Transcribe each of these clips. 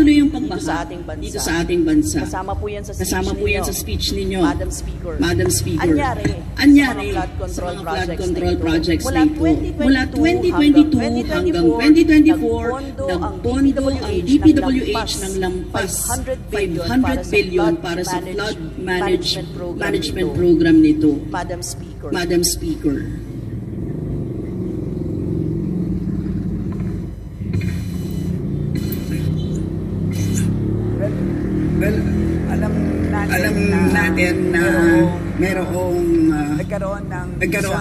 magpapatuloy yung pagbaha dito sa ating bansa. Kasama po yan sa speech ninyo. Madam Speaker. Anyari sa mga flood control projects dito. Mula 2022 hanggang 2024, nagpondo ang DPWH ng lampas 500 billion para sa flood management program nito. Madam Speaker. Well, alam natin na nagkaroon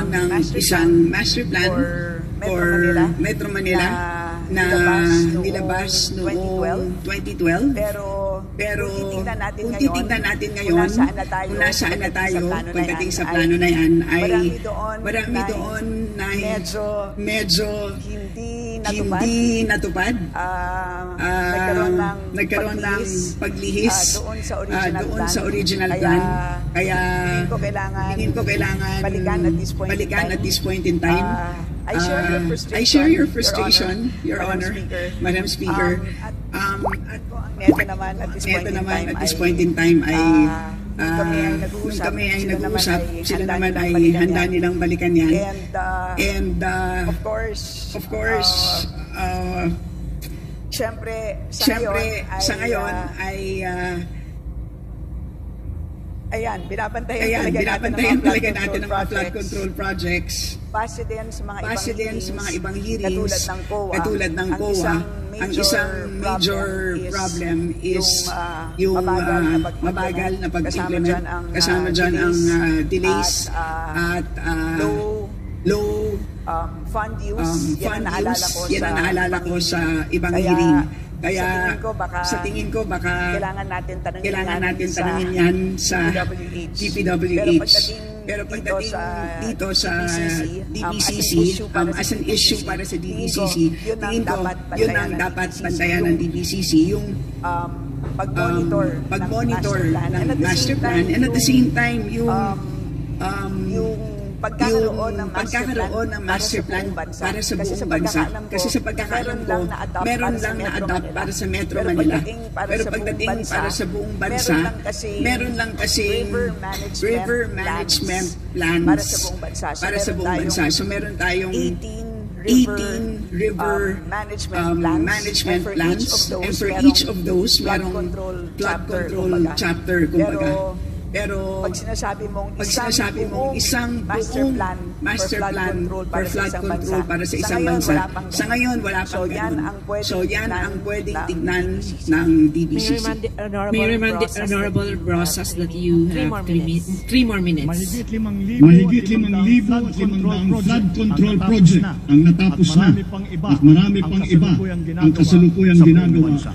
ng isang master plan for Metro Manila na nilabas noong 2012. Pero kung titignan natin ngayon, kung nasaan na tayo pagdating sa plano na yan, ay marami doon na medyo hindi natupad. Nagkaroon ng paglihis doon sa original plan. Kaya tingin ko kailangan balikan at this point in time. I share your frustration, Your Honor, Madam Speaker. Ito naman at this point in time ay nung kami ay nag-uusap, sila naman ay handa nilang balikan yan. And of course, syempre sa ngayon ay binabantayan talaga natin ang mga flood control projects. Base din sa mga ibang hearings katulad ng COA. Ang isang major problem is yung mabagal na pag-implement. Kasama dyan ang delays at low fund use. Yan ang naalala ko sa ibang hearing. Kaya sa tingin ko baka kailangan natin tanungin yan sa DPWH. Pero pagdating dito sa DBCC, as an issue para sa DBCC, tingin ko yun ang dapat bantayan ng DBCC, yung pag-monitor ng master plan, and at the same time yung pagkakaroon ng master plan para sa buong bansa. Kasi sa pagkakaroon ko, meron lang na-adopt para sa Metro Manila. Pero pagdating para sa buong bansa, meron lang kasi river management plans para sa buong bansa. So meron tayong 18 river management plans, and for each of those, merong flood control chapter, kumbaga. Pero pag sinasabi mong isang buong master plan for flood control para sa isang bansa, sa ngayon wala pang ganun. So yan ang pwedeng tignan ng DBCC. May remind the Honorable Rosas that you have 3 more minutes. Mahigit 5,000 flood control project ang natapos na at marami pang iba ang kasalukuyang ginagawa.